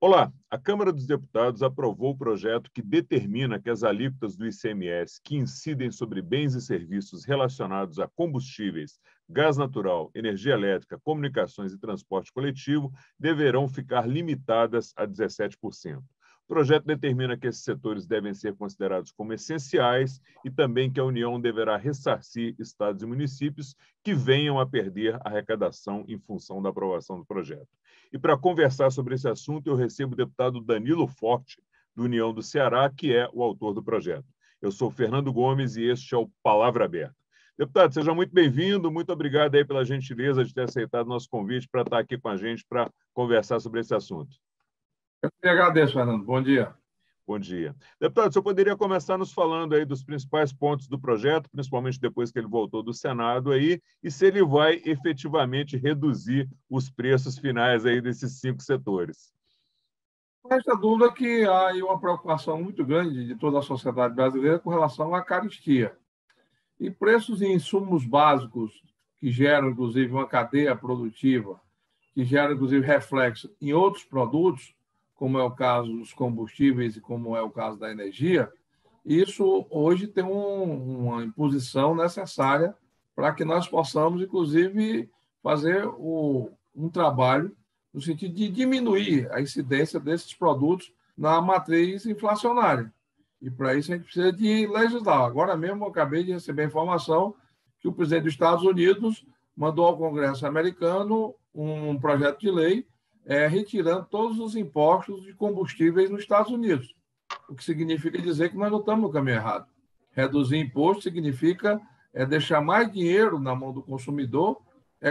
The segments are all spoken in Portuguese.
Olá, a Câmara dos Deputados aprovou o projeto que determina que as alíquotas do ICMS que incidem sobre bens e serviços relacionados a combustíveis, gás natural, energia elétrica, comunicações e transporte coletivo deverão ficar limitadas a 17%. O projeto determina que esses setores devem ser considerados como essenciais e também que a União deverá ressarcir estados e municípios que venham a perder arrecadação em função da aprovação do projeto. E para conversar sobre esse assunto, eu recebo o deputado Danilo Forte, do União do Ceará, que é o autor do projeto. Eu sou Fernando Gomes e este é o Palavra Aberta. Deputado, seja muito bem-vindo, muito obrigado aí pela gentileza de ter aceitado o nosso convite para estar aqui com a gente para conversar sobre esse assunto. Eu que agradeço, Fernando. Bom dia. Bom dia. Deputado, o senhor poderia começar nos falando aí dos principais pontos do projeto, principalmente depois que ele voltou do Senado aí, e se ele vai efetivamente reduzir os preços finais aí desses 5 setores. Não resta dúvida que há aí uma preocupação muito grande de toda a sociedade brasileira com relação à carestia. E preços em insumos básicos, que geram, inclusive, uma cadeia produtiva, que geram, inclusive, reflexo em outros produtos, como é o caso dos combustíveis e como é o caso da energia, isso hoje tem uma imposição necessária para que nós possamos, inclusive, fazer um trabalho no sentido de diminuir a incidência desses produtos na matriz inflacionária. E, para isso, a gente precisa de legislar. Agora mesmo, eu acabei de receber a informação que o presidente dos Estados Unidos mandou ao Congresso americano um projeto de lei retirando todos os impostos de combustíveis nos Estados Unidos, o que significa dizer que nós não estamos no caminho errado. Reduzir imposto significa deixar mais dinheiro na mão do consumidor,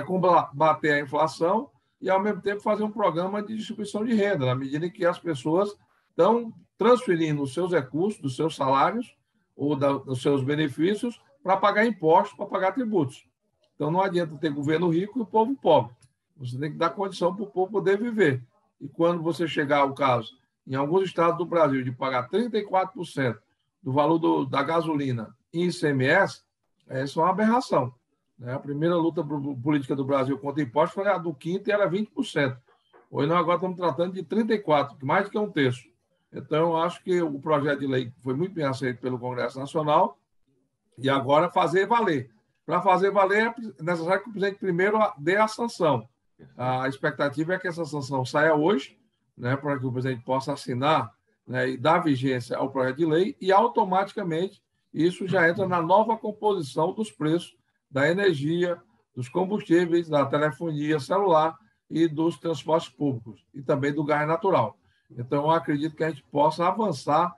combater a inflação e, ao mesmo tempo, fazer um programa de distribuição de renda, na medida em que as pessoas estão transferindo os seus recursos, dos seus salários ou dos seus benefícios para pagar impostos, para pagar tributos. Então, não adianta ter governo rico e o povo pobre. Você tem que dar condição para o povo poder viver. E quando você chegar ao caso, em alguns estados do Brasil, de pagar 34% do valor da gasolina em ICMS, isso é uma aberração. A primeira luta política do Brasil contra impostos foi a do quinto e era 20%. Hoje nós agora estamos tratando de 34%, mais do que um terço. Então, eu acho que o projeto de lei foi muito bem aceito pelo Congresso Nacional e agora fazer valer. Para fazer valer, é necessário que o presidente primeiro dê a sanção. A expectativa é que essa sanção saia hoje, para que o presidente possa assinar, e dar vigência ao projeto de lei, e automaticamente isso já entra na nova composição dos preços da energia, dos combustíveis, da telefonia celular e dos transportes públicos, e também do gás natural. Então, eu acredito que a gente possa avançar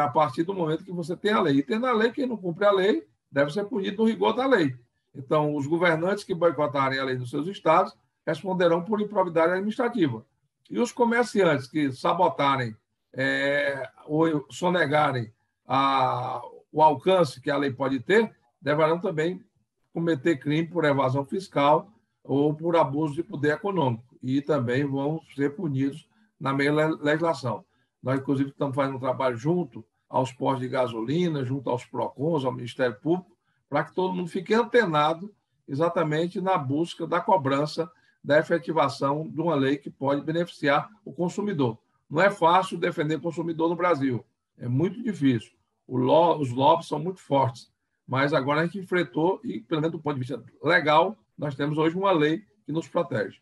a partir do momento que você tem a lei. E tendo a lei, quem não cumpre a lei deve ser punido no rigor da lei. Então, os governantes que boicotarem a lei nos seus estados responderão por improbidade administrativa. E os comerciantes que sabotarem ou sonegarem o alcance que a lei pode ter, deverão também cometer crime por evasão fiscal ou por abuso de poder econômico. E também vão ser punidos na mesma legislação. Nós, inclusive, estamos fazendo um trabalho junto aos postos de gasolina, junto aos PROCONs, ao Ministério Público, para que todo mundo fique antenado exatamente na busca da cobrança da efetivação de uma lei que pode beneficiar o consumidor. Não é fácil defender o consumidor no Brasil, é muito difícil. Os lobbies são muito fortes, mas agora a gente enfrentou e, pelo menos do ponto de vista legal, nós temos hoje uma lei que nos protege.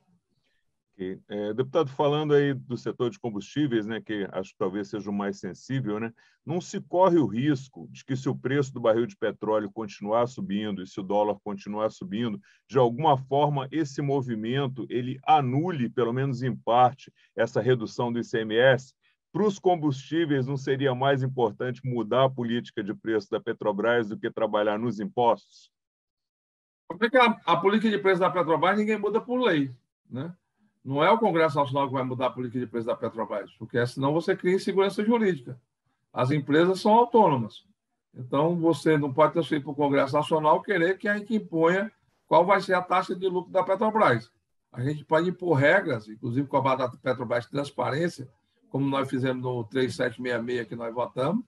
Deputado, falando aí do setor de combustíveis, que acho que talvez seja o mais sensível, não se corre o risco de que, se o preço do barril de petróleo continuar subindo e se o dólar continuar subindo, de alguma forma esse movimento ele anule, pelo menos em parte, essa redução do ICMS? Para os combustíveis, não seria mais importante mudar a política de preço da Petrobras do que trabalhar nos impostos? Porque a política de preço da Petrobras ninguém muda por lei, Não é o Congresso Nacional que vai mudar a política de preço da Petrobras, porque senão você cria insegurança jurídica. As empresas são autônomas. Então, você não pode transferir para o Congresso Nacional querer que a gente imponha qual vai ser a taxa de lucro da Petrobras. A gente pode impor regras, inclusive com a base da Petrobras de transparência, como nós fizemos no 3766 que nós votamos,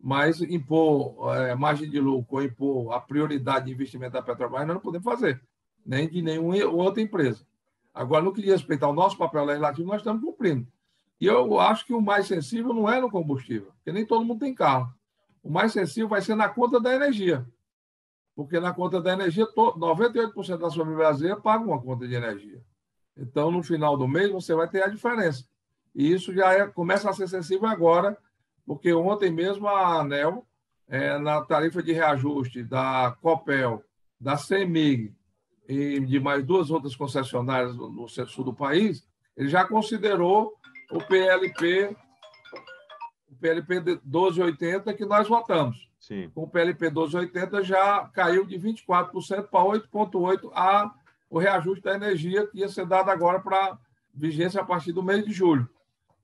mas impor margem de lucro ou impor a prioridade de investimento da Petrobras nós não podemos fazer, nem de nenhuma outra empresa. Agora, no que diz respeito ao nosso papel legislativo, nós estamos cumprindo. E eu acho que o mais sensível não é no combustível, porque nem todo mundo tem carro. O mais sensível vai ser na conta da energia, porque na conta da energia, 98% da família brasileira paga uma conta de energia. Então, no final do mês, você vai ter a diferença. E isso começa a ser sensível agora, porque ontem mesmo a ANEEL, na tarifa de reajuste da Copel, da CEMIG e de mais duas outras concessionárias no centro-sul do país, ele já considerou o PLP 1280 que nós votamos. Sim. Com o PLP 1280 já caiu de 24% para 8,8% o reajuste da energia que ia ser dado agora para vigência a partir do mês de julho.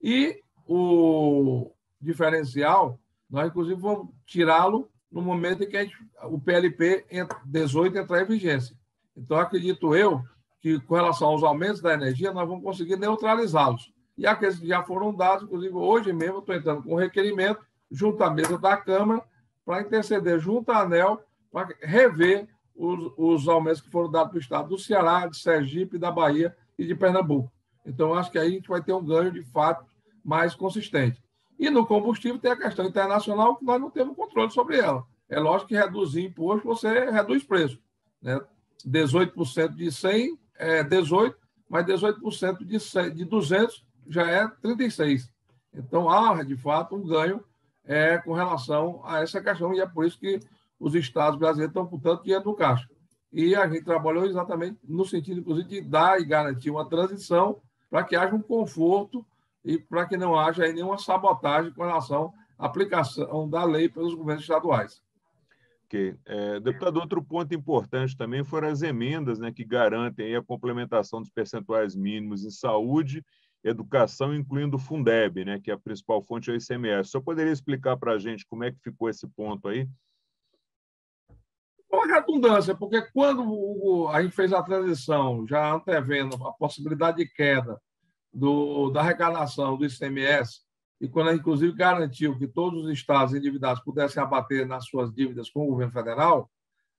E o diferencial, nós inclusive vamos tirá-lo no momento em que o PLP 18 entrar em vigência. Então, acredito eu que, com relação aos aumentos da energia, nós vamos conseguir neutralizá-los. E aqueles que já foram dados, inclusive hoje mesmo, estou entrando com um requerimento junto à mesa da Câmara para interceder junto à ANEEL para rever os aumentos que foram dados para o estado do Ceará, de Sergipe, da Bahia e de Pernambuco. Então, acho que aí a gente vai ter um ganho, de fato, mais consistente. E no combustível tem a questão internacional que nós não temos controle sobre ela. É lógico que reduzir imposto, você reduz preço. Né? 18% de 100 é 18, mas 18% de 200 já é 36. Então, há, de fato, um ganho com relação a essa questão, e é por isso que os estados brasileiros estão com tanto dinheiro no caixa. E a gente trabalhou exatamente no sentido, inclusive, de dar e garantir uma transição para que haja um conforto e para que não haja nenhuma sabotagem com relação à aplicação da lei pelos governos estaduais. Ok. Deputado, outro ponto importante também foram as emendas, né, que garantem aí a complementação dos percentuais mínimos em saúde, educação, incluindo o Fundeb, né, que é a principal fonte do ICMS. Só poderia explicar para a gente como é que ficou esse ponto aí? Uma redundância, porque quando a gente fez a transição, já antevendo a possibilidade de queda da arrecadação do ICMS, e quando, inclusive, garantiu que todos os estados endividados pudessem abater nas suas dívidas com o governo federal,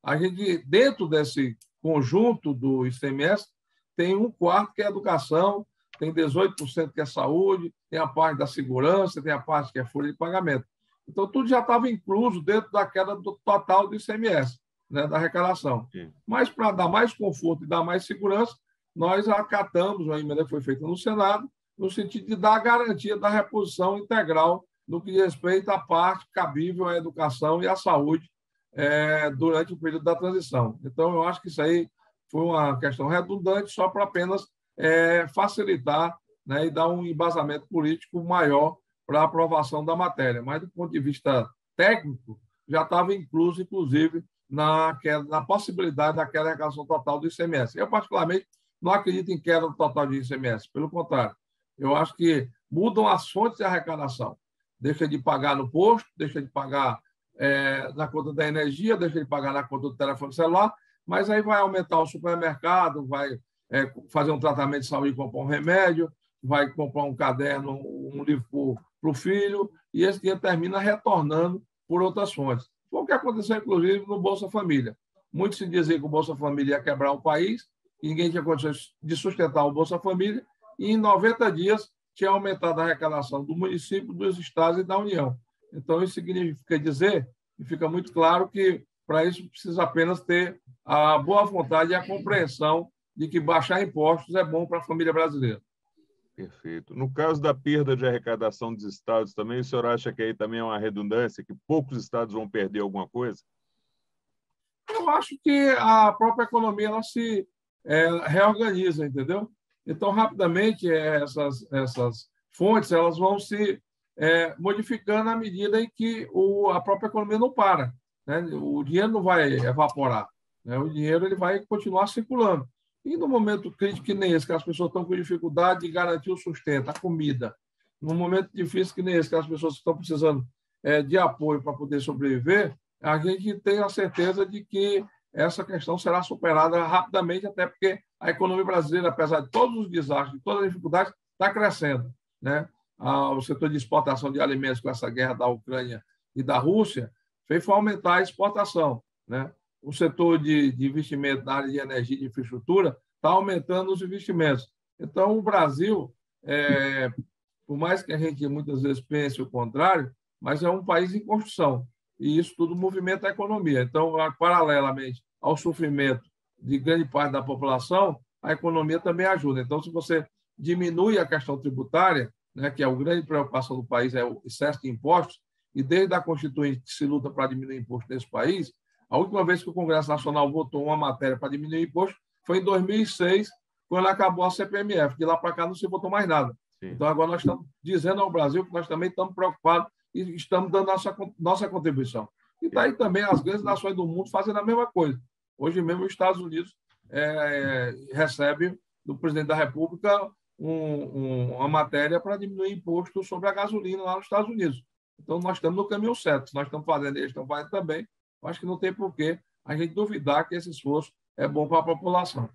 a gente, dentro desse conjunto do ICMS, tem um quarto que é educação, tem 18% que é saúde, tem a parte da segurança, tem a parte que é folha de pagamento. Então, tudo já estava incluso dentro da queda do total do ICMS, né, da arrecadação. Sim. Mas, para dar mais conforto e dar mais segurança, nós acatamos uma emenda que foi feita no Senado, no sentido de dar a garantia da reposição integral no que diz respeito à parte cabível à educação e à saúde durante o período da transição. Então, eu acho que isso aí foi uma questão redundante só para apenas facilitar, né, e dar um embasamento político maior para a aprovação da matéria. Mas, do ponto de vista técnico, já estava incluso, inclusive, na possibilidade da queda da arrecadação total do ICMS. Eu, particularmente, não acredito em queda total de ICMS. Pelo contrário, eu acho que mudam as fontes de arrecadação. Deixa de pagar no posto, deixa de pagar na conta da energia, deixa de pagar na conta do telefone celular, mas aí vai aumentar o supermercado, vai fazer um tratamento de saúde, comprar um remédio, vai comprar um caderno, um livro para o filho, e esse dinheiro termina retornando por outras fontes. Foi o que aconteceu, inclusive, no Bolsa Família. Muitos se diziam que o Bolsa Família ia quebrar o país, e ninguém tinha condições de sustentar o Bolsa Família, e em 90 dias tinha aumentado a arrecadação do município, dos estados e da União. Então, isso significa dizer, e fica muito claro, que para isso precisa apenas ter a boa vontade e a compreensão de que baixar impostos é bom para a família brasileira. Perfeito. No caso da perda de arrecadação dos estados também, o senhor acha que aí também é uma redundância, que poucos estados vão perder alguma coisa? Eu acho que a própria economia ela se reorganiza, entendeu? Então, rapidamente, essas fontes elas vão se modificando à medida em que a própria economia não para. Né? O dinheiro não vai evaporar. Né? O dinheiro ele vai continuar circulando. E no momento crítico que nem esse, que as pessoas estão com dificuldade de garantir o sustento, a comida, no momento difícil que nem esse, que as pessoas estão precisando de apoio para poder sobreviver, a gente tem a certeza de que essa questão será superada rapidamente, até porque a economia brasileira, apesar de todos os desastres, de todas as dificuldades, está crescendo. Né? O setor de exportação de alimentos com essa guerra da Ucrânia e da Rússia fez aumentar a exportação. Né? O setor de investimento na área de energia e de infraestrutura está aumentando os investimentos. Então, o Brasil por mais que a gente muitas vezes pense o contrário, mas é um país em construção, e isso tudo movimenta a economia. Então, paralelamente ao sofrimento de grande parte da população, a economia também ajuda. Então, se você diminui a questão tributária, né, que é a grande preocupação do país, é o excesso de impostos, e desde a Constituinte que se luta para diminuir imposto nesse país, a última vez que o Congresso Nacional votou uma matéria para diminuir imposto foi em 2006, quando acabou a CPMF. De lá para cá não se votou mais nada. Sim. Então, agora nós estamos dizendo ao Brasil que nós também estamos preocupados e estamos dando nossa contribuição. E está aí também as grandes nações do mundo fazendo a mesma coisa. Hoje mesmo os Estados Unidos recebe do presidente da República uma matéria para diminuir imposto sobre a gasolina lá nos Estados Unidos. Então, nós estamos no caminho certo. Nós estamos fazendo, eles estão fazendo também. Acho que não tem por que a gente duvidar que esse esforço é bom para a população.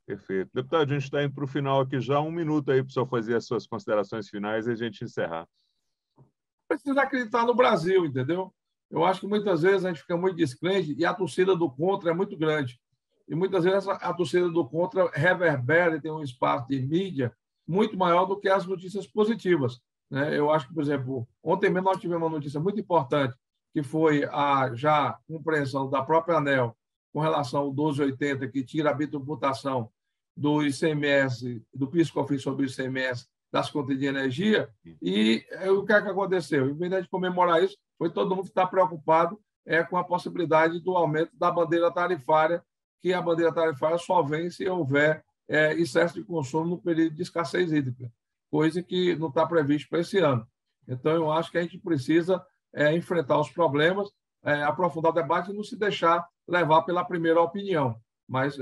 Perfeito. Deputado, a gente está indo para o final aqui já. 1 minuto aí para o senhor fazer as suas considerações finais e a gente encerrar. Precisa acreditar no Brasil, entendeu? Eu acho que muitas vezes a gente fica muito descrente e a torcida do contra é muito grande. E muitas vezes a torcida do contra reverbera e tem um espaço de mídia muito maior do que as notícias positivas, né? Eu acho que, por exemplo, ontem mesmo nós tivemos uma notícia muito importante, que foi a já compreensão da própria ANEEL com relação ao 1280, que tira a bitributação do ICMS, do PIS/COFINS sobre o ICMS das contas de energia. E o que é que aconteceu? Em vez de comemorar isso, foi todo mundo que está preocupado com a possibilidade do aumento da bandeira tarifária, que a bandeira tarifária só vem se houver excesso de consumo no período de escassez hídrica, coisa que não está previsto para esse ano. Então, eu acho que a gente precisa enfrentar os problemas, aprofundar o debate e não se deixar levar pela primeira opinião, mas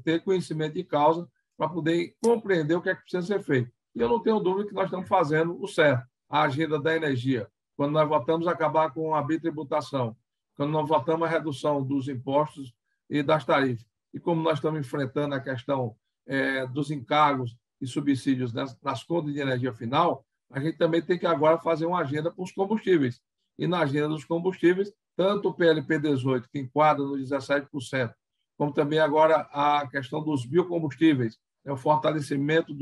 ter conhecimento de causa para poder compreender o que é que precisa ser feito. E eu não tenho dúvida que nós estamos fazendo o certo. A agenda da energia, quando nós votamos acabar com a bitributação, quando nós votamos a redução dos impostos e das tarifas, e como nós estamos enfrentando a questão dos encargos e subsídios nas contas de energia final, a gente também tem que agora fazer uma agenda para os combustíveis. E na agenda dos combustíveis, tanto o PLP 18, que enquadra no 17%, como também agora a questão dos biocombustíveis, o fortalecimento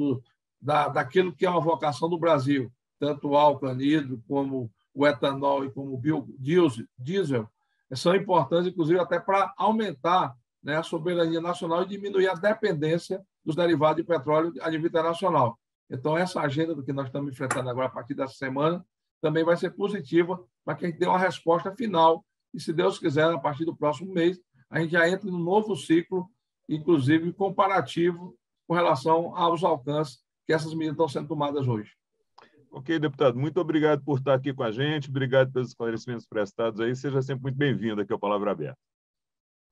daquilo que é uma vocação do Brasil, tanto o álcool anidro, como o etanol e como o biodiesel, são importantes, inclusive, até para aumentar, né, a soberania nacional e diminuir a dependência dos derivados de petróleo a nível internacional. Então, essa agenda do que nós estamos enfrentando agora a partir dessa semana também vai ser positiva para que a gente dê uma resposta final e, se Deus quiser, a partir do próximo mês, a gente já entra num novo ciclo, inclusive comparativo, com relação aos alcances que essas medidas estão sendo tomadas hoje. Ok, deputado, muito obrigado por estar aqui com a gente, obrigado pelos esclarecimentos prestados aí, seja sempre muito bem-vindo aqui ao Palavra Aberta.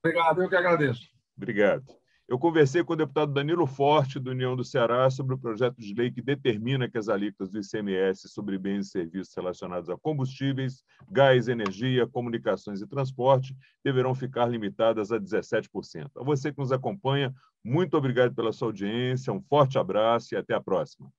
Obrigado, eu que agradeço. Obrigado. Eu conversei com o deputado Danilo Forte, do União do Ceará, sobre o projeto de lei que determina que as alíquotas do ICMS sobre bens e serviços relacionados a combustíveis, gás, energia, comunicações e transporte deverão ficar limitadas a 17%. A você que nos acompanha, muito obrigado pela sua audiência, um forte abraço e até a próxima.